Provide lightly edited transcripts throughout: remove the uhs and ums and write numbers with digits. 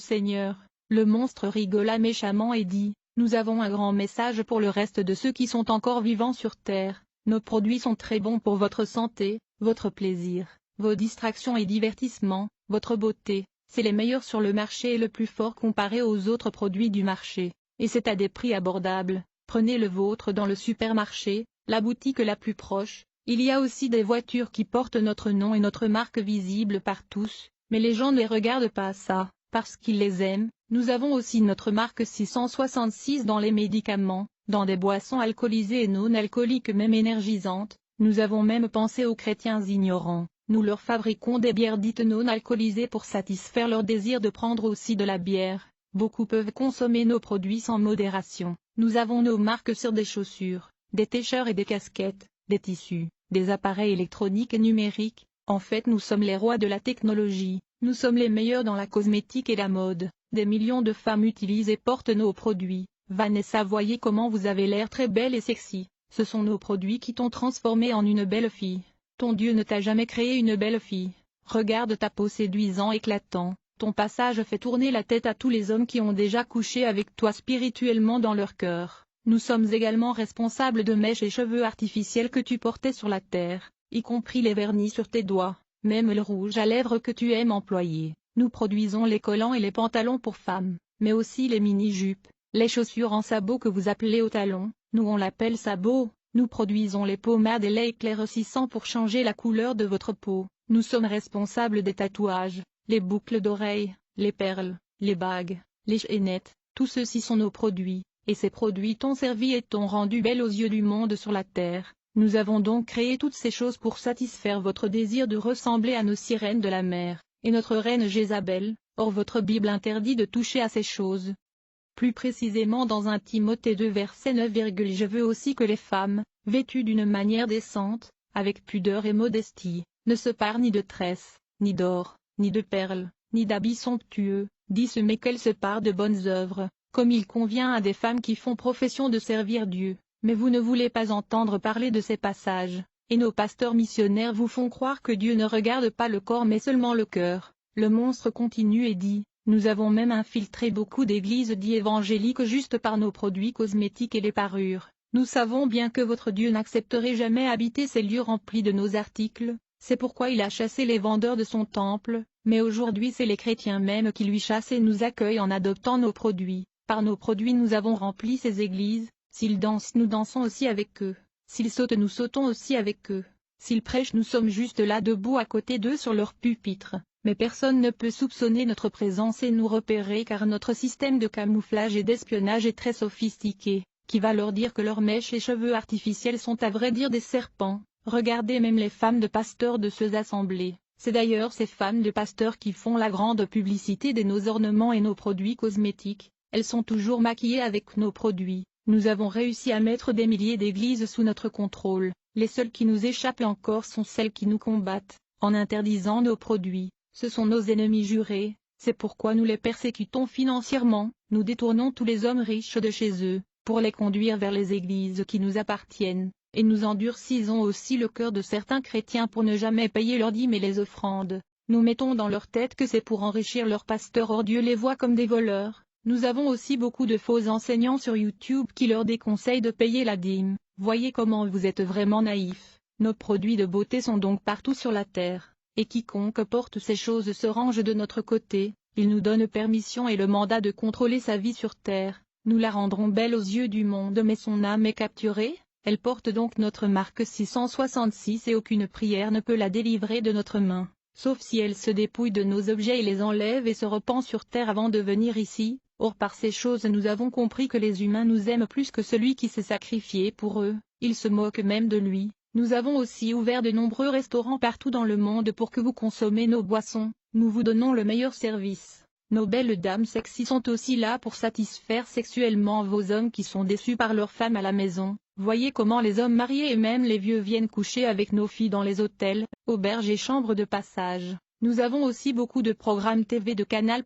Seigneur. Le monstre rigola méchamment et dit, nous avons un grand message pour le reste de ceux qui sont encore vivants sur terre. Nos produits sont très bons pour votre santé, votre plaisir, vos distractions et divertissements, votre beauté. C'est les meilleurs sur le marché et le plus fort comparé aux autres produits du marché. Et c'est à des prix abordables. Prenez le vôtre dans le supermarché, la boutique la plus proche. Il y a aussi des voitures qui portent notre nom et notre marque visible par tous, mais les gens ne les regardent pas ça, parce qu'ils les aiment. Nous avons aussi notre marque 666 dans les médicaments, dans des boissons alcoolisées et non alcooliques même énergisantes. Nous avons même pensé aux chrétiens ignorants. Nous leur fabriquons des bières dites non alcoolisées pour satisfaire leur désir de prendre aussi de la bière. Beaucoup peuvent consommer nos produits sans modération. Nous avons nos marques sur des chaussures, des t-shirts et des casquettes, des tissus, des appareils électroniques et numériques. En fait, nous sommes les rois de la technologie. Nous sommes les meilleurs dans la cosmétique et la mode. Des millions de femmes utilisent et portent nos produits. Vanessa, voyez comment vous avez l'air très belle et sexy. Ce sont nos produits qui t'ont transformée en une belle fille. Ton Dieu ne t'a jamais créé une belle fille. Regarde ta peau séduisant éclatant. Ton passage fait tourner la tête à tous les hommes qui ont déjà couché avec toi spirituellement dans leur cœur. Nous sommes également responsables de mèches et cheveux artificiels que tu portais sur la terre, y compris les vernis sur tes doigts, même le rouge à lèvres que tu aimes employer. Nous produisons les collants et les pantalons pour femmes, mais aussi les mini-jupes, les chaussures en sabot que vous appelez au talon, nous on l'appelle sabot. Nous produisons les pommades et lait éclaircissant pour changer la couleur de votre peau. Nous sommes responsables des tatouages, les boucles d'oreilles, les perles, les bagues, les chaînettes, tout ceci sont nos produits, et ces produits t'ont servi et t'ont rendu belle aux yeux du monde sur la terre. Nous avons donc créé toutes ces choses pour satisfaire votre désir de ressembler à nos sirènes de la mer, et notre reine Jézabel. Or votre Bible interdit de toucher à ces choses. Plus précisément dans 1 Timothée 2 verset 9, je veux aussi que les femmes, vêtues d'une manière décente, avec pudeur et modestie, ne se parent ni de tresses, ni d'or, ni de perles, ni d'habits somptueux, mais qu'elles se parent de bonnes œuvres, comme il convient à des femmes qui font profession de servir Dieu. Mais vous ne voulez pas entendre parler de ces passages, et nos pasteurs missionnaires vous font croire que Dieu ne regarde pas le corps mais seulement le cœur. Le monstre continue et dit, nous avons même infiltré beaucoup d'églises dites évangéliques juste par nos produits cosmétiques et les parures. Nous savons bien que votre Dieu n'accepterait jamais habiter ces lieux remplis de nos articles, c'est pourquoi il a chassé les vendeurs de son temple, mais aujourd'hui c'est les chrétiens même qui lui chassent et nous accueillent en adoptant nos produits. Par nos produits nous avons rempli ces églises, s'ils dansent nous dansons aussi avec eux, s'ils sautent nous sautons aussi avec eux, s'ils prêchent nous sommes juste là debout à côté d'eux sur leur pupitre. Mais personne ne peut soupçonner notre présence et nous repérer car notre système de camouflage et d'espionnage est très sophistiqué, qui va leur dire que leurs mèches et cheveux artificiels sont à vrai dire des serpents. Regardez même les femmes de pasteurs de ces assemblées, c'est d'ailleurs ces femmes de pasteurs qui font la grande publicité de nos ornements et nos produits cosmétiques, elles sont toujours maquillées avec nos produits. Nous avons réussi à mettre des milliers d'églises sous notre contrôle, les seules qui nous échappent encore sont celles qui nous combattent, en interdisant nos produits. Ce sont nos ennemis jurés, c'est pourquoi nous les persécutons financièrement, nous détournons tous les hommes riches de chez eux, pour les conduire vers les églises qui nous appartiennent, et nous endurcissons aussi le cœur de certains chrétiens pour ne jamais payer leurs dîmes et les offrandes. Nous mettons dans leur tête que c'est pour enrichir leurs pasteurs, or Dieu les voit comme des voleurs. Nous avons aussi beaucoup de faux enseignants sur YouTube qui leur déconseillent de payer la dîme. Voyez comment vous êtes vraiment naïfs. Nos produits de beauté sont donc partout sur la terre. Et quiconque porte ces choses se range de notre côté, il nous donne permission et le mandat de contrôler sa vie sur terre, nous la rendrons belle aux yeux du monde mais son âme est capturée, elle porte donc notre marque 666 et aucune prière ne peut la délivrer de notre main, sauf si elle se dépouille de nos objets et les enlève et se repent sur terre avant de venir ici. Or par ces choses nous avons compris que les humains nous aiment plus que celui qui s'est sacrifié pour eux, ils se moquent même de lui. Nous avons aussi ouvert de nombreux restaurants partout dans le monde pour que vous consommez nos boissons, nous vous donnons le meilleur service. Nos belles dames sexy sont aussi là pour satisfaire sexuellement vos hommes qui sont déçus par leurs femmes à la maison. Voyez comment les hommes mariés et même les vieux viennent coucher avec nos filles dans les hôtels, auberges et chambres de passage. Nous avons aussi beaucoup de programmes TV de Canal+,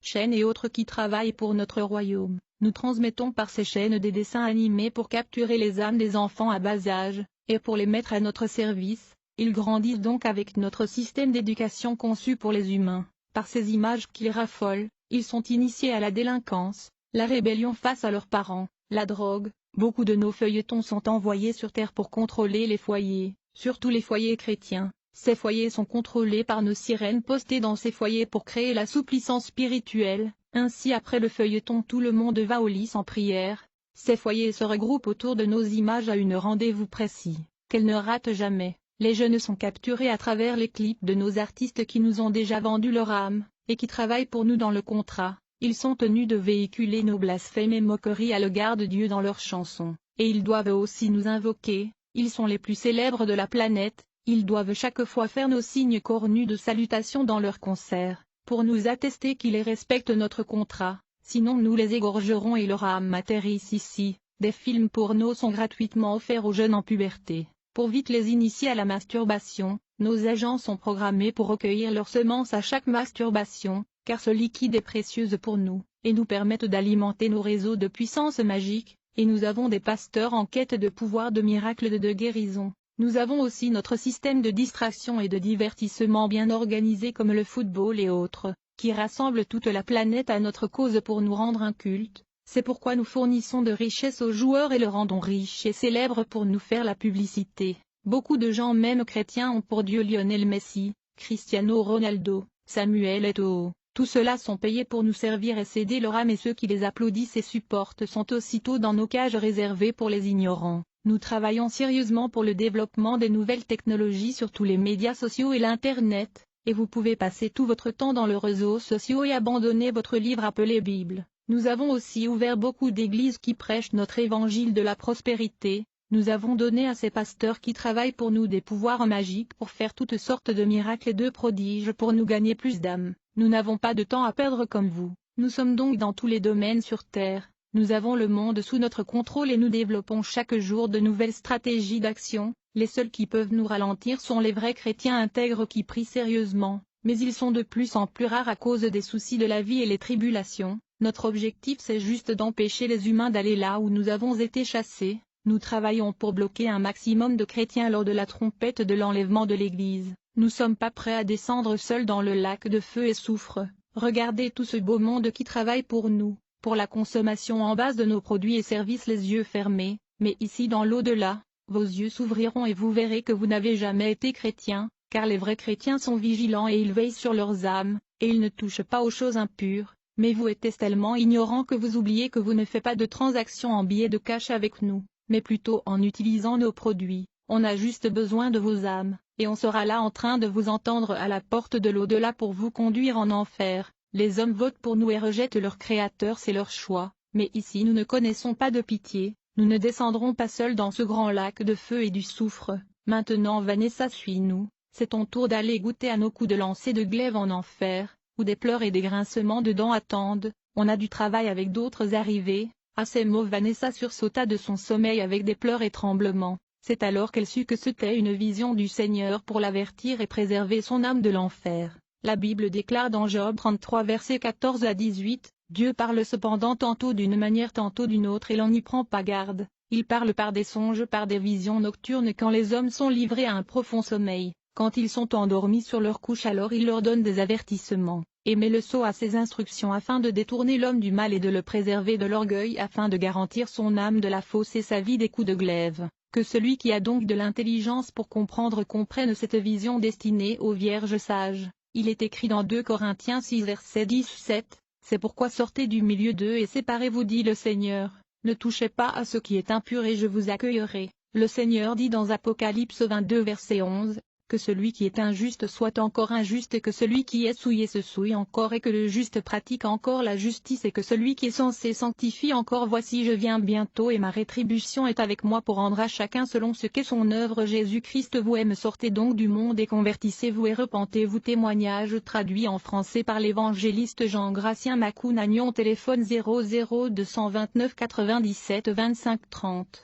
chaînes et autres qui travaillent pour notre royaume. Nous transmettons par ces chaînes des dessins animés pour capturer les âmes des enfants à bas âge, et pour les mettre à notre service. Ils grandissent donc avec notre système d'éducation conçu pour les humains. Par ces images qu'ils raffolent, ils sont initiés à la délinquance, la rébellion face à leurs parents, la drogue. Beaucoup de nos feuilletons sont envoyés sur Terre pour contrôler les foyers, surtout les foyers chrétiens. Ces foyers sont contrôlés par nos sirènes postées dans ces foyers pour créer l'assouplissement spirituel. Ainsi après le feuilleton tout le monde va au lit sans prière. Ces foyers se regroupent autour de nos images à un rendez-vous précis, qu'elles ne ratent jamais. Les jeunes sont capturés à travers les clips de nos artistes qui nous ont déjà vendu leur âme, et qui travaillent pour nous dans le contrat. Ils sont tenus de véhiculer nos blasphèmes et moqueries à l'égard de Dieu dans leurs chansons, et ils doivent aussi nous invoquer. Ils sont les plus célèbres de la planète, ils doivent chaque fois faire nos signes cornus de salutation dans leurs concerts, pour nous attester qu'ils respectent notre contrat, sinon nous les égorgerons et leur âme atterrisse ici. Des films porno sont gratuitement offerts aux jeunes en puberté. Pour vite les initier à la masturbation, nos agents sont programmés pour recueillir leurs semences à chaque masturbation, car ce liquide est précieux pour nous, et nous permettent d'alimenter nos réseaux de puissance magique, et nous avons des pasteurs en quête de pouvoir de miracles de guérison. Nous avons aussi notre système de distraction et de divertissement bien organisé comme le football et autres, qui rassemble toute la planète à notre cause pour nous rendre un culte. C'est pourquoi nous fournissons de richesses aux joueurs et le rendons riche et célèbre pour nous faire la publicité. Beaucoup de gens même chrétiens ont pour Dieu Lionel Messi, Cristiano Ronaldo, Samuel Eto'o. Tous ceux-là sont payés pour nous servir et céder leur âme et ceux qui les applaudissent et supportent sont aussitôt dans nos cages réservées pour les ignorants. Nous travaillons sérieusement pour le développement des nouvelles technologies sur tous les médias sociaux et l'Internet, et vous pouvez passer tout votre temps dans les réseaux sociaux et abandonner votre livre appelé Bible. Nous avons aussi ouvert beaucoup d'églises qui prêchent notre évangile de la prospérité. Nous avons donné à ces pasteurs qui travaillent pour nous des pouvoirs magiques pour faire toutes sortes de miracles et de prodiges pour nous gagner plus d'âmes. Nous n'avons pas de temps à perdre comme vous. Nous sommes donc dans tous les domaines sur Terre. Nous avons le monde sous notre contrôle et nous développons chaque jour de nouvelles stratégies d'action. Les seuls qui peuvent nous ralentir sont les vrais chrétiens intègres qui prient sérieusement, mais ils sont de plus en plus rares à cause des soucis de la vie et les tribulations. Notre objectif c'est juste d'empêcher les humains d'aller là où nous avons été chassés. Nous travaillons pour bloquer un maximum de chrétiens lors de la trompette de l'enlèvement de l'Église. Nous sommes pas prêts à descendre seuls dans le lac de feu et soufre. Regardez tout ce beau monde qui travaille pour nous, pour la consommation en base de nos produits et services les yeux fermés, mais ici dans l'au-delà, vos yeux s'ouvriront et vous verrez que vous n'avez jamais été chrétien, car les vrais chrétiens sont vigilants et ils veillent sur leurs âmes, et ils ne touchent pas aux choses impures, mais vous êtes tellement ignorant que vous oubliez que vous ne faites pas de transactions en billets de cash avec nous, mais plutôt en utilisant nos produits. On a juste besoin de vos âmes, et on sera là en train de vous entendre à la porte de l'au-delà pour vous conduire en enfer. Les hommes votent pour nous et rejettent leur créateur, c'est leur choix, mais ici nous ne connaissons pas de pitié, nous ne descendrons pas seuls dans ce grand lac de feu et du soufre. Maintenant Vanessa suis-nous, c'est ton tour d'aller goûter à nos coups de lancer de glaive en enfer, où des pleurs et des grincements de dents attendent. On a du travail avec d'autres arrivés. À ces mots Vanessa sursauta de son sommeil avec des pleurs et tremblements. C'est alors qu'elle sut que c'était une vision du Seigneur pour l'avertir et préserver son âme de l'enfer. La Bible déclare dans Job 33 versets 14 à 18, Dieu parle cependant tantôt d'une manière tantôt d'une autre et l'on n'y prend pas garde. Il parle par des songes, par des visions nocturnes quand les hommes sont livrés à un profond sommeil. Quand ils sont endormis sur leur couche alors il leur donne des avertissements, et met le sceau à ses instructions afin de détourner l'homme du mal et de le préserver de l'orgueil afin de garantir son âme de la fausse et sa vie des coups de glaive. Que celui qui a donc de l'intelligence pour comprendre comprenne cette vision destinée aux vierges sages. Il est écrit dans 2 Corinthiens 6 verset 17, c'est pourquoi sortez du milieu d'eux et séparez-vous dit le Seigneur, ne touchez pas à ce qui est impur et je vous accueillerai. Le Seigneur dit dans Apocalypse 22 verset 11, que celui qui est injuste soit encore injuste et que celui qui est souillé se souille encore et que le juste pratique encore la justice et que celui qui est censé sanctifie encore. Voici je viens bientôt et ma rétribution est avec moi pour rendre à chacun selon ce qu'est son œuvre. Jésus-Christ vous aime. Sortez donc du monde et convertissez-vous et repentez-vous. Témoignage traduit en français par l'évangéliste Jean-Gratien Macoun. Téléphone 00 229 97 25 30.